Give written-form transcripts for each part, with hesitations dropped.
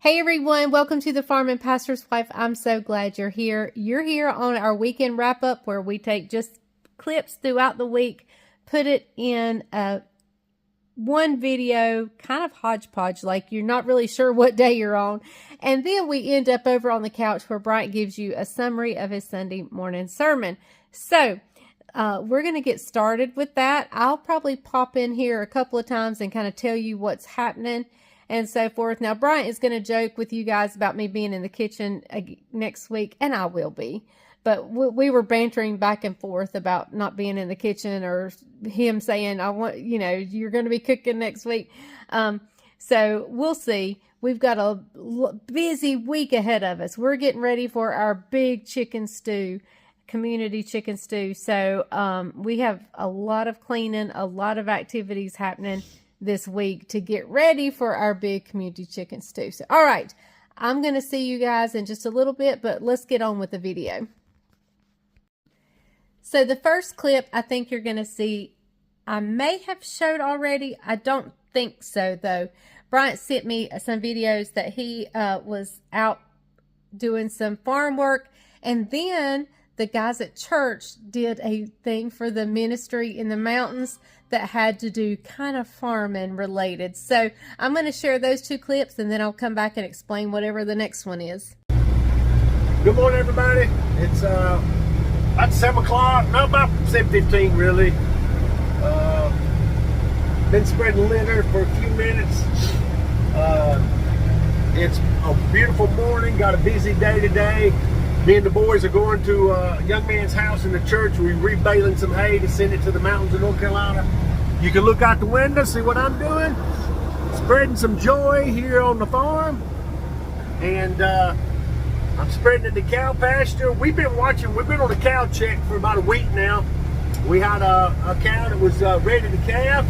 Hey everyone, welcome to the Farm and Pastor's Wife. I'm so glad you're here. You're here on our weekend wrap up where we take just clips throughout the week, put it in one video, kind of hodgepodge, like you're not really sure what day you're on. And then we end up over on the couch where Bryant gives you a summary of his Sunday morning sermon. So we're going to get started with that. I'll probably pop in here a couple of times and kind of tell you what's happening and so forth. Now, Bryant is going to joke with you guys about me being in the kitchen next week, and I will be. But we were bantering back and forth about not being in the kitchen, or him saying, you're going to be cooking next week. So we'll see. We've got a busy week ahead of us. We're getting ready for our big chicken stew, community chicken stew. So we have a lot of cleaning, a lot of activities happening this week to get ready for our big community chicken stew. So, all right, I'm going to see you guys in just a little bit, but let's get on with the video. So the first clip I think you're going to see, I may have showed already. I don't think so, though. Bryant sent me some videos that he was out doing some farm work, and then the guys at church did a thing for the ministry in the mountains that had to do kind of farming related. So I'm going to share those two clips, and then I'll come back and explain whatever the next one is. Good morning, everybody. It's about 7 o'clock, not about 7:15 really. Been spreading litter for a few minutes. It's a beautiful morning, got a busy day today. Me and the boys are going to a young man's house in the church. We're rebaling some hay to send it to the mountains of North Carolina. You can look out the window, see what I'm doing. Spreading some joy here on the farm. And I'm spreading it to cow pasture. We've been on a cow check for about a week now. We had a cow that was ready to calf.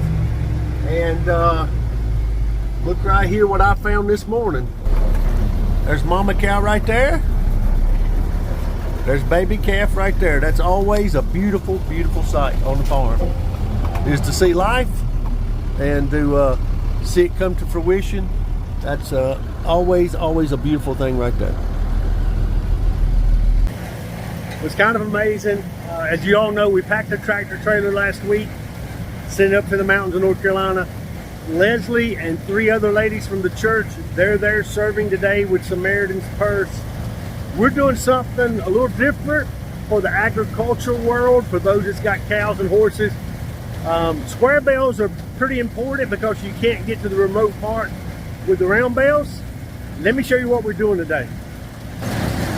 And look right here what I found this morning. There's mama cow right there. There's baby calf right there. That's always a beautiful, beautiful sight on the farm, is to see life and to see it come to fruition. That's always a beautiful thing right there. It was kind of amazing. As you all know, we packed a tractor trailer last week, sent it up to the mountains of North Carolina. Leslie and 3 other ladies from the church, they're there serving today with Samaritan's Purse. We're doing something a little different for the agricultural world, for those that's got cows and horses. Square bales are pretty important because you can't get to the remote part with the round bales. Let me show you what we're doing today.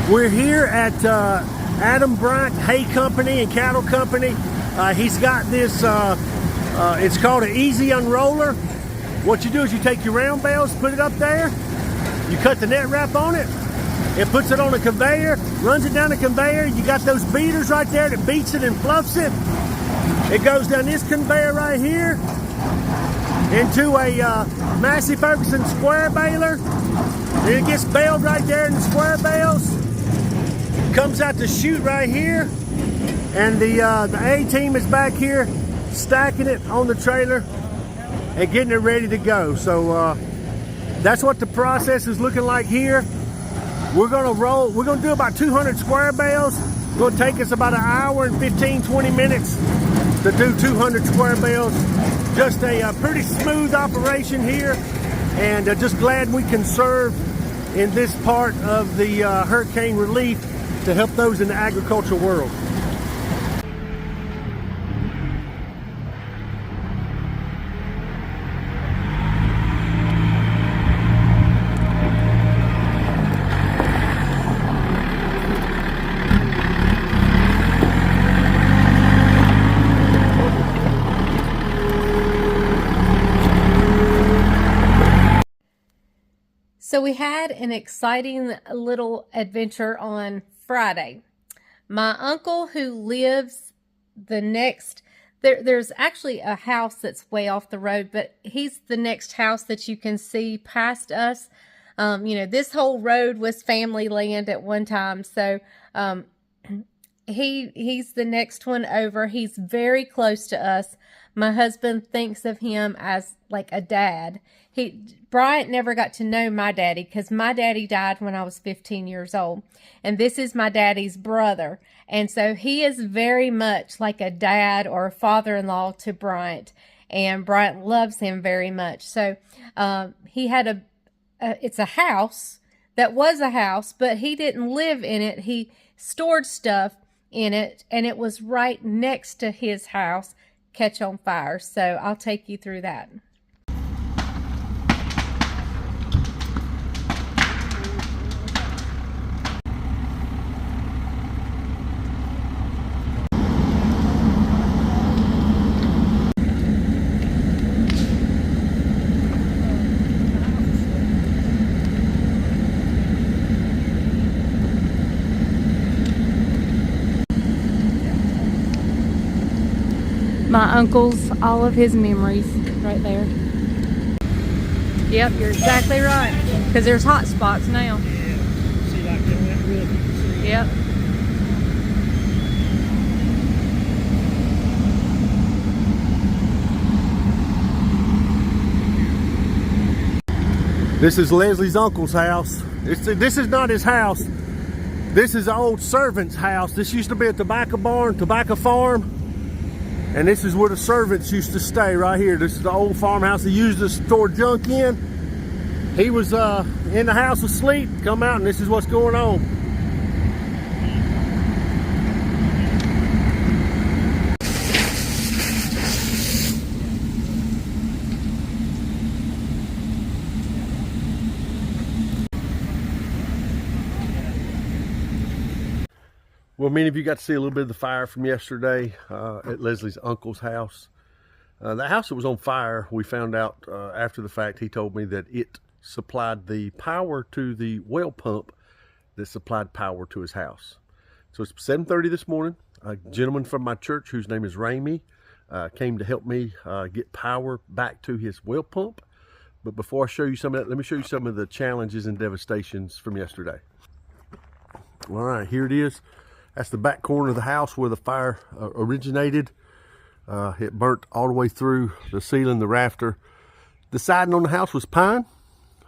We're here at Adam Bryant Hay Company and Cattle Company. He's got this, it's called an easy unroller. What you do is you take your round bales, put it up there, you cut the net wrap on it, it puts it on a conveyor, runs it down the conveyor. You got those beaters right there that beats it and fluffs it. It goes down this conveyor right here into a Massey Ferguson square baler. Then it gets baled right there in the square bales. Comes out the chute right here. And the A-team is back here stacking it on the trailer and getting it ready to go. So that's what the process is looking like here. We're gonna do about 200 square bales. It's gonna take us about an hour and 15-20 minutes to do 200 square bales. Just a pretty smooth operation here, and just glad we can serve in this part of the hurricane relief to help those in the agricultural world. So we had an exciting little adventure on Friday. My uncle, who lives the next, there's actually a house that's way off the road, but he's the next house that you can see past us. This whole road was family land at one time. So he's the next one over. He's very close to us. My husband thinks of him as like a dad. Bryant never got to know my daddy because my daddy died when I was 15 years old. And this is my daddy's brother. And so he is very much like a dad or a father-in-law to Bryant. And Bryant loves him very much. So he had it's a house that was a house, but he didn't live in it. He stored stuff in it, and it was right next to his house catch on fire. So I'll take you through that. My uncle's, all of his memories right there. Yep, you're exactly right. Because there's hot spots now. Yeah. See, like that roof, you can see. Yep. This is Leslie's uncle's house. This is not his house. This is the old servant's house. This used to be a tobacco barn, tobacco farm. And this is where the servants used to stay right here. This is the old farmhouse they used to store junk in. He was in the house asleep, come out, and this is what's going on. Well, many of you got to see a little bit of the fire from yesterday at Leslie's uncle's house. The house that was on fire, we found out after the fact, he told me that it supplied the power to the well pump that supplied power to his house. So it's 7:30 this morning. A gentleman from my church whose name is Ramey came to help me get power back to his well pump. But before I show you some of that, let me show you some of the challenges and devastations from yesterday. All right, here it is. That's the back corner of the house where the fire originated. It burnt all the way through the ceiling, the rafter. The siding on the house was pine.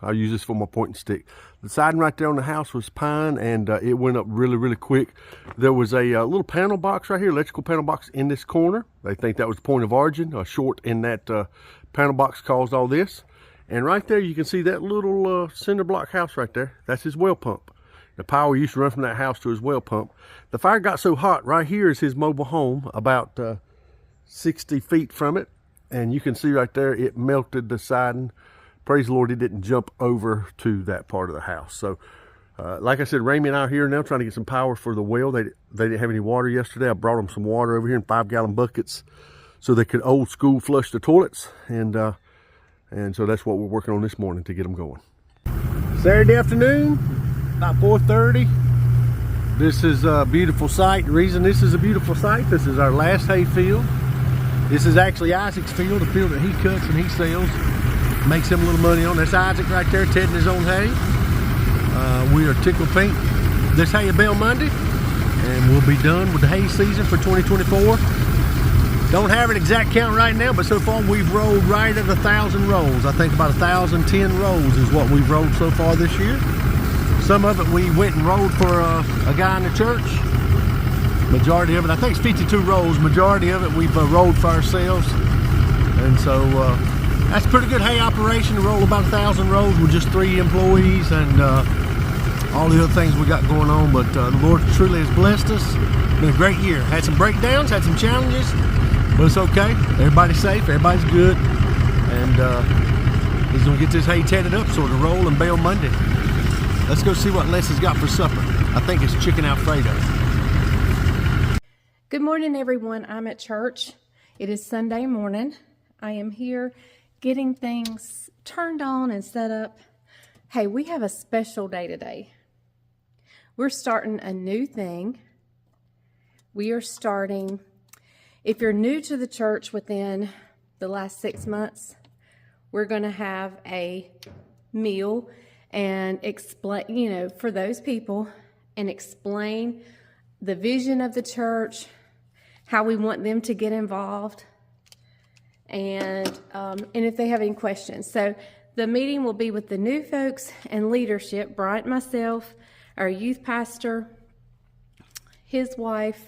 I'll use this for my pointing stick. The siding right there on the house was pine, and it went up really, really quick. There was a little panel box right here, electrical panel box in this corner. They think that was the point of origin. A short in that panel box caused all this. And right there, you can see that little cinder block house right there. That's his well pump. The power used to run from that house to his well pump. The fire got so hot, right here is his mobile home, about 60 feet from it. And you can see right there, it melted the siding. Praise the Lord, it didn't jump over to that part of the house. So, like I said, Ramey and I are here now trying to get some power for the well. They didn't have any water yesterday. I brought them some water over here in 5-gallon buckets so they could old school flush the toilets. And so that's what we're working on this morning to get them going. Saturday afternoon, about 4:30. This is a beautiful site. The reason this is a beautiful site, this is our last hay field. This is actually Isaac's field, the field that he cuts and he sells. Makes him a little money on. That's Isaac right there tedding his own hay. We are tickle pink this hay bale Monday, and we'll be done with the hay season for 2024. Don't have an exact count right now, but so far we've rolled right at 1,000 rolls. I think about 1,010 rolls is what we've rolled so far this year. Some of it we went and rolled for a guy in the church. Majority of it, I think it's 52 rolls. Majority of it we've rolled for ourselves. And so that's a pretty good hay operation to roll about 1,000 rolls with just 3 employees and all the other things we got going on. But the Lord truly has blessed us. Been a great year. Had some breakdowns, had some challenges, but it's okay. Everybody's safe, everybody's good. And he's gonna get this hay tedded up so it'll roll and bale Monday. Let's go see what Les has got for supper. I think it's chicken Alfredo. Good morning, everyone. I'm at church. It is Sunday morning. I am here getting things turned on and set up. Hey, we have a special day today. We're starting a new thing. We are starting, if you're new to the church within the last 6 months, we're going to have a meal and explain, for those people, and explain the vision of the church, how we want them to get involved, and if they have any questions. So the meeting will be with the new folks and leadership, Bryant, myself, our youth pastor, his wife,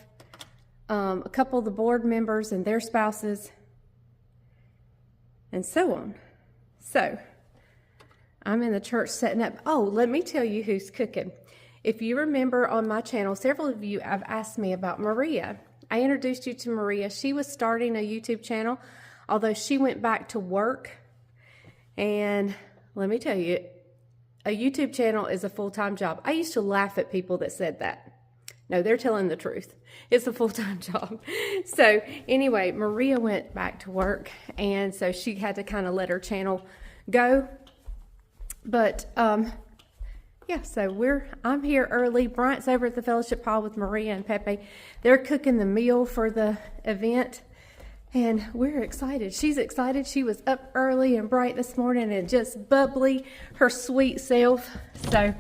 a couple of the board members and their spouses, and so on. So I'm in the church setting up. Oh, let me tell you who's cooking. If you remember on my channel, several of you have asked me about Maria. I introduced you to Maria. She was starting a YouTube channel, although she went back to work. And let me tell you, a YouTube channel is a full-time job. I used to laugh at people that said that. No, they're telling the truth. It's a full-time job. So anyway, Maria went back to work, and so she had to kind of let her channel go. But yeah, so I'm here early. Bryant's over at the fellowship hall with Maria and Pepe. They're cooking the meal for the event, and we're excited. She's excited. She was up early and bright this morning and just bubbly, her sweet self. So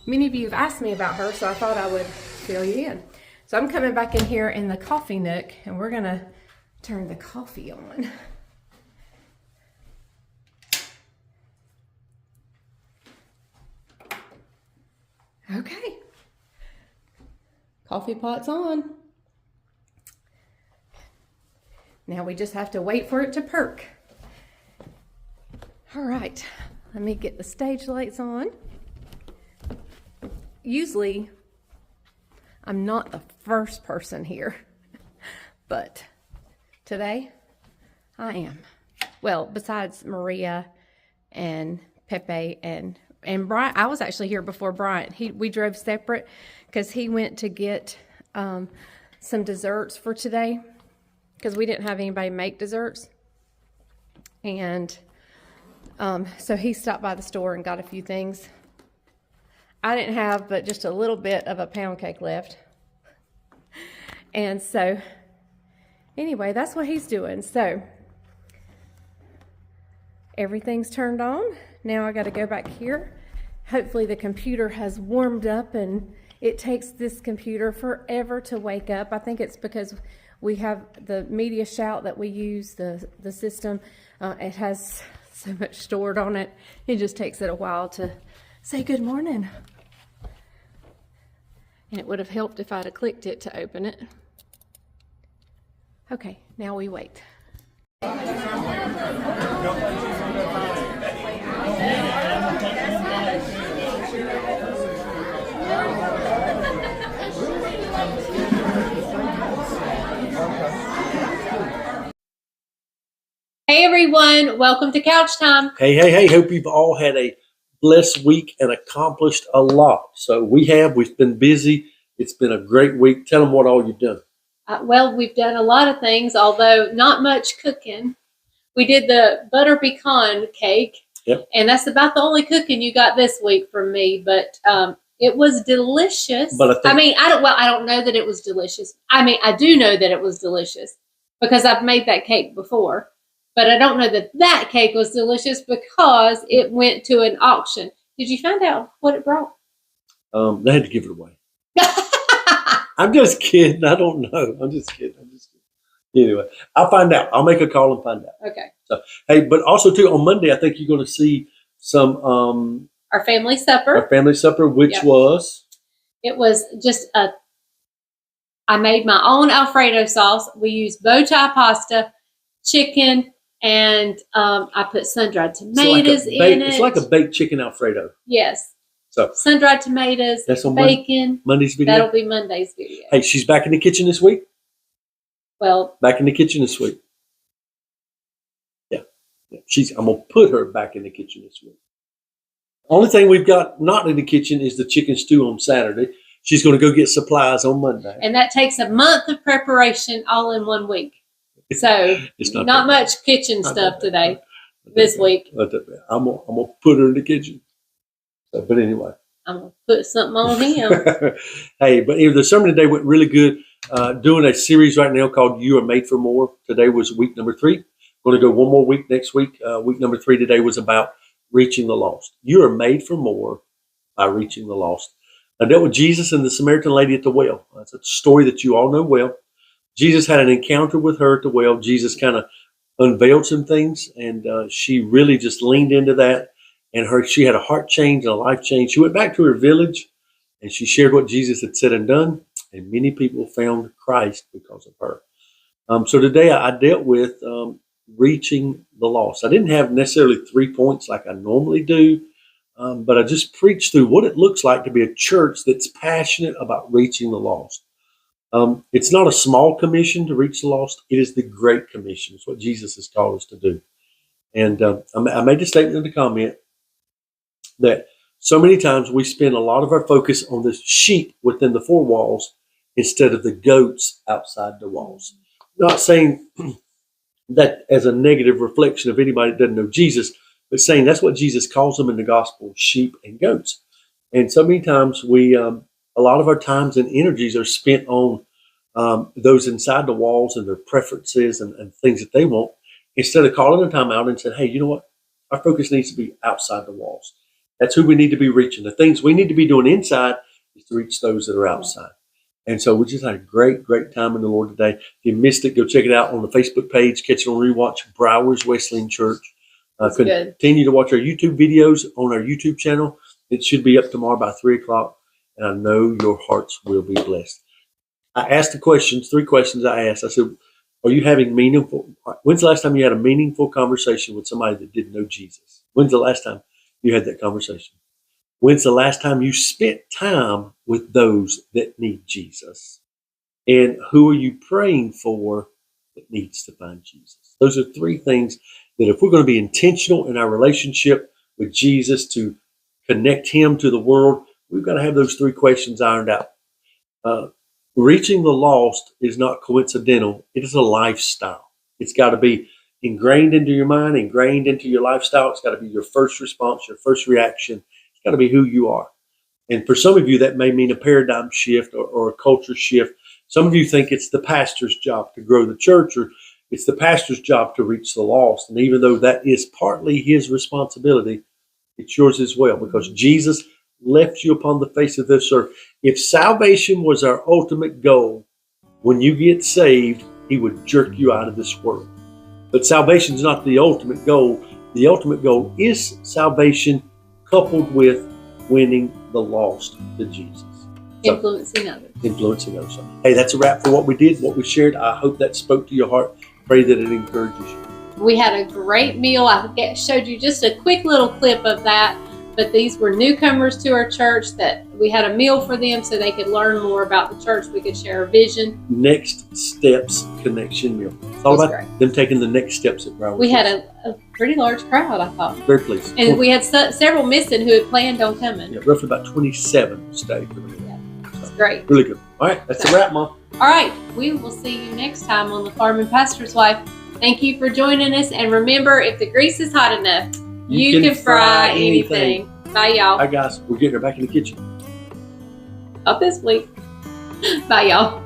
many of you have asked me about her, so I thought I would fill you in. So I'm coming back in here in the coffee nook, and we're gonna turn the coffee on. Okay, coffee pot's on. Now we just have to wait for it to perk. All right, let me get the stage lights on. Usually, I'm not the first person here, but today I am. Well, besides Maria and Pepe and Bryant. I was actually here before Bryant. We drove separate because he went to get some desserts for today because we didn't have anybody make desserts. And so he stopped by the store and got a few things. I didn't have but just a little bit of a pound cake left. And so anyway, that's what he's doing. So everything's turned on. Now I got to go back here. Hopefully the computer has warmed up, and it takes this computer forever to wake up. I think it's because we have the media shout that we use, the system. It has so much stored on it. It just takes it a while to say good morning. And it would have helped if I'd have clicked it to open it. Okay, now we wait. Hey everyone, welcome to Couch Time. Hey, hope you've all had a blessed week and accomplished a lot. So we've been busy. It's been a great week. Tell them what all you've done. Well, we've done a lot of things, although not much cooking. We did the butter pecan cake, yep. And that's about the only cooking you got this week from me, but it was delicious. But I don't know that it was delicious. I mean, I do know that it was delicious because I've made that cake before. But I don't know that that cake was delicious because it went to an auction. Did you find out what it brought? They had to give it away. I'm just kidding. I don't know. I'm just kidding. Anyway, I'll find out. I'll make a call and find out. Okay. So, hey, but also too on Monday, I think you're going to see some our family supper. Which Yep. was It was just I made my own Alfredo sauce. We used bow tie pasta, chicken. And I put sun-dried tomatoes in it. It's like a baked chicken Alfredo. Yes. So sun-dried tomatoes, that's on bacon. Monday's video. That'll be Monday's video. Hey, she's back in the kitchen this week. Well, back in the kitchen this week. Yeah. I'm gonna put her back in the kitchen this week. Only thing we've got not in the kitchen is the chicken stew on Saturday. She's going to go get supplies on Monday. And that takes a month of preparation all in 1 week. So it's not much kitchen stuff today, this week. I'm gonna put her in the kitchen. So, but anyway, I'm gonna put something on him. Hey, but the sermon today went really good. Doing a series right now called "You Are Made for More." Today was week number 3. Going to go one more week next week. Week number 3 today was about reaching the lost. You are made for more by reaching the lost. I dealt with Jesus and the Samaritan lady at the well. That's a story that you all know well. Jesus had an encounter with her at the well. Jesus kind of unveiled some things, and she really just leaned into that. And she had a heart change and a life change. She went back to her village, and she shared what Jesus had said and done. And many people found Christ because of her. So today I dealt with reaching the lost. I didn't have necessarily 3 points like I normally do, but I just preached through what it looks like to be a church that's passionate about reaching the lost. It's not a small commission to reach the lost. It is the Great Commission. It's what Jesus has called us to do. And I made the statement in the comment that so many times we spend a lot of our focus on the sheep within the four walls instead of the goats outside the walls. Not saying that as a negative reflection of anybody that doesn't know Jesus, but saying that's what Jesus calls them in the gospel, sheep and goats. And so many times a lot of our times and energies are spent on those inside the walls and their preferences and things that they want, instead of calling a time out and saying, hey, you know what? Our focus needs to be outside the walls. That's who we need to be reaching. The things we need to be doing inside is to reach those that are outside. And so we just had a great, great time in the Lord today. If you missed it, go check it out on the Facebook page. Catch it on rewatch, Browers Wesleyan Church. Continue to watch our YouTube videos on our YouTube channel. It should be up tomorrow by 3 o'clock. And I know your hearts will be blessed. I asked the questions, 3 questions I asked. I said, are you having when's the last time you had a meaningful conversation with somebody that didn't know Jesus? When's the last time you had that conversation? When's the last time you spent time with those that need Jesus? And who are you praying for that needs to find Jesus? Those are 3 things that if we're going to be intentional in our relationship with Jesus to connect him to the world, we've got to have those 3 questions ironed out. Reaching the lost is not coincidental. It is a lifestyle. It's got to be ingrained into your mind, ingrained into your lifestyle. It's got to be your first response, your first reaction. It's got to be who you are. And for some of you, that may mean a paradigm shift or a culture shift. Some of you think it's the pastor's job to grow the church, or it's the pastor's job to reach the lost. And even though that is partly his responsibility, it's yours as well, because Jesus left you upon the face of this earth. If salvation was our ultimate goal, when you get saved, he would jerk you out of this world. But salvation is not the ultimate goal. The ultimate goal is salvation coupled with winning the lost to Jesus. Influencing others. Influencing others. So, hey, that's a wrap for what we did, what we shared. I hope that spoke to your heart. Pray that it encourages you. We had a great meal. I showed you just a quick little clip of that. But these were newcomers to our church that we had a meal for them so they could learn more about the church. We could share a vision. Next Steps Connection Meal. It's all about them taking the next steps at Broward. We had a pretty large crowd, I thought. Very pleased. And we had several missing who had planned on coming. Yeah, roughly about 27 stayed for the meal. Yeah, it's great. Really good. All right, that's a wrap, Mom. All right, we will see you next time on The Farm and Pastor's Wife. Thank you for joining us. And remember, if the grease is hot enough, you can fry anything. Bye, y'all. Hi, guys. We're getting her back in the kitchen. Up this week. Bye, y'all.